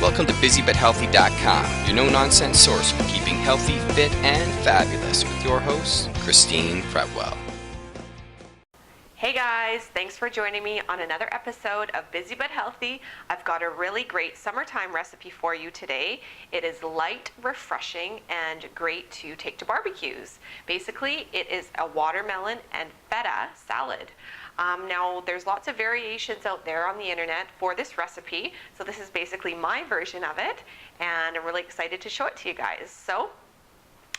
Welcome to BusyButHealthy.com, your no-nonsense source for keeping healthy, fit, and fabulous with your host, Kristine Fretwell. Hey guys, thanks for joining me on another episode of Busy But Healthy. I've got a really great summertime recipe for you today. It is light, refreshing, and great to take to barbecues. Basically, it is a watermelon and feta salad. Now, there's lots of variations out there on the internet for this recipe, so this is basically my version of it, and I'm really excited to show it to you guys. So,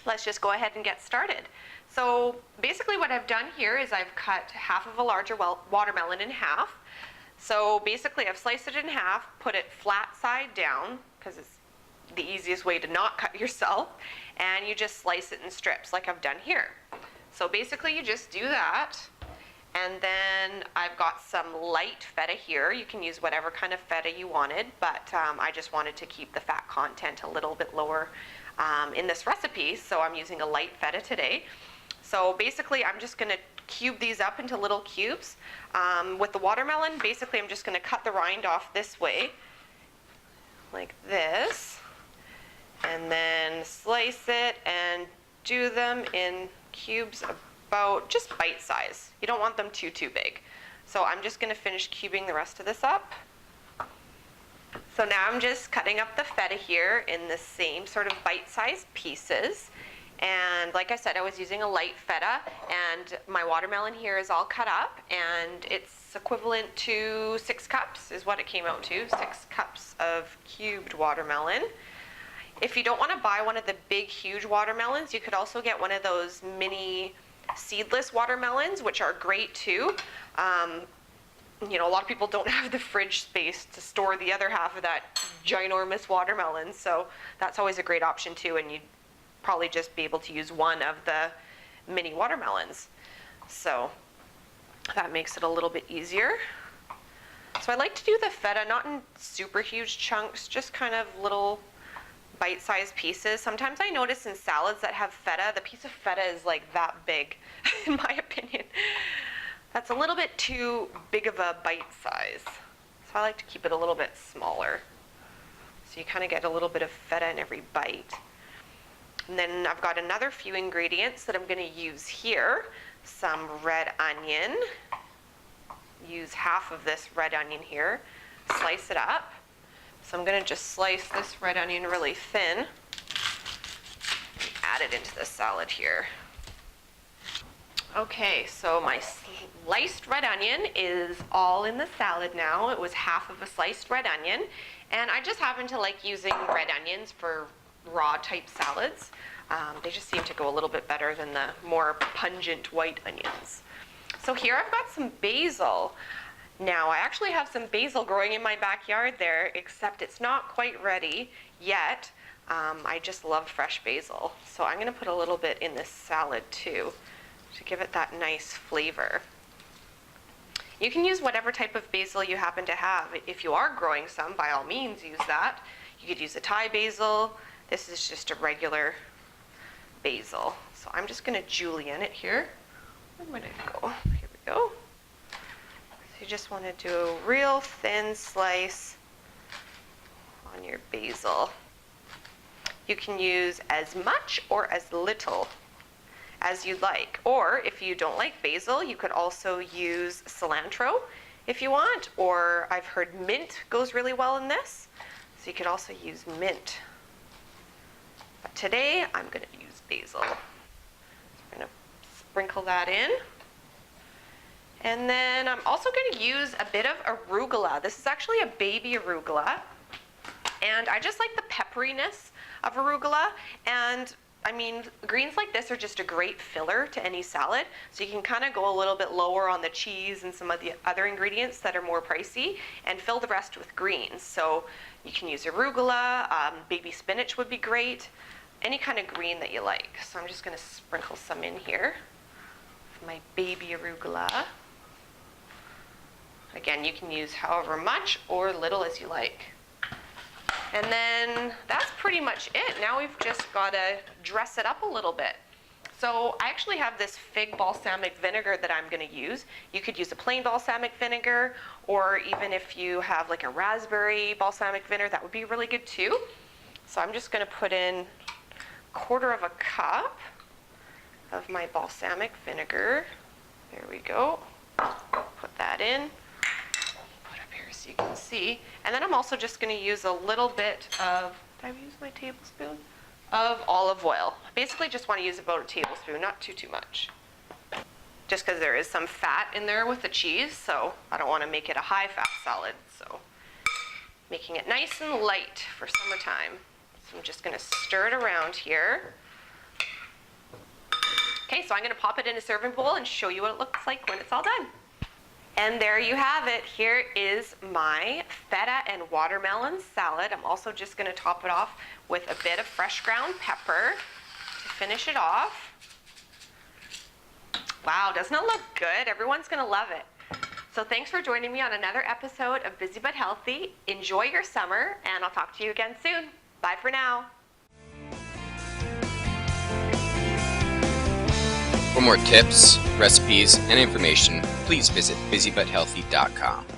let's just go ahead and get started. So basically what I've done here is I've cut half of a larger watermelon in half. So basically I've sliced it in half, put it flat side down, because it's the easiest way to not cut yourself, and you just slice it in strips like I've done here. So basically you just do that, and then I've got some light feta here. You can use whatever kind of feta you wanted, but I just wanted to keep the fat content a little bit lower in this recipe, so I'm using a light feta today. So basically I'm just going to cube these up into little cubes. With the watermelon, basically I'm just going to cut the rind off this way, like this, and then slice it and do them in cubes about just bite size. You don't want them too big. So I'm just going to finish cubing the rest of this up. So now I'm just cutting up the feta here in the same sort of bite-sized pieces. And like I said, I was using a light feta, and my watermelon here is all cut up, and it's equivalent to 6 cups is what it came out to, 6 cups of cubed watermelon. If you don't want to buy one of the big, huge watermelons, you could also get one of those mini seedless watermelons, which are great too. You know, a lot of people don't have the fridge space to store the other half of that ginormous watermelon, so that's always a great option too, and you'd probably just be able to use one of the mini watermelons. So that makes it a little bit easier. So I like to do the feta not in super huge chunks, just kind of little bite-sized pieces. Sometimes I notice in salads that have feta, the piece of feta is like that big, in my opinion. That's a little bit too big of a bite size. So I like to keep it a little bit smaller. So you kind of get a little bit of feta in every bite. And then I've got another few ingredients that I'm going to use here. Some red onion. Use half of this red onion here. Slice it up. So I'm going to just slice this red onion really thin and add it into the salad here. Okay, so my sliced red onion is all in the salad now. It was half of a sliced red onion, and I just happen to like using red onions for raw type salads. They just seem to go a little bit better than the more pungent white onions. So here I've got some basil. Now I actually have some basil growing in my backyard there, except it's not quite ready yet. I just love fresh basil. So I'm going to put a little bit in this salad too, to give it that nice flavor. You can use whatever type of basil you happen to have. If you are growing some, by all means use that. You could use a Thai basil. This is just a regular basil. So I'm just going to julienne it here. Where would it go? Here we go. So you just want to do a real thin slice on your basil. You can use as much or as little as you like. Or if you don't like basil, you could also use cilantro if you want, or I've heard mint goes really well in this. So you could also use mint. But today I'm going to use basil. So I'm going to sprinkle that in. And then I'm also going to use a bit of arugula. This is actually a baby arugula. And I just like the pepperiness of arugula, and I mean, greens like this are just a great filler to any salad, so you can kind of go a little bit lower on the cheese and some of the other ingredients that are more pricey and fill the rest with greens. So you can use arugula, baby spinach would be great, any kind of green that you like. So I'm just going to sprinkle some in here for my baby arugula. Again, you can use however much or little as you like. And then that's pretty much it. Now we've just got to dress it up a little bit. So I actually have this fig balsamic vinegar that I'm going to use. You could use a plain balsamic vinegar, or even if you have like a raspberry balsamic vinegar, that would be really good too. So I'm just going to put in 1/4 cup of my balsamic vinegar. There we go. Put that in. Put up here so you can see. And then I'm also just going to use a little bit of, did I use my tablespoon? Of olive oil. Basically just want to use about a tablespoon, not too much. Just because there is some fat in there with the cheese, so I don't want to make it a high fat salad. So making it nice and light for summertime. So I'm just going to stir it around here. Okay, so I'm going to pop it in a serving bowl and show you what it looks like when it's all done. And there you have it. Here is my feta and watermelon salad. I'm also just going to top it off with a bit of fresh ground pepper to finish it off. Wow, doesn't it look good? Everyone's going to love it. So thanks for joining me on another episode of Busy But Healthy. Enjoy your summer, and I'll talk to you again soon. Bye for now. For more tips, recipes, and information, please visit busybutthealthy.com.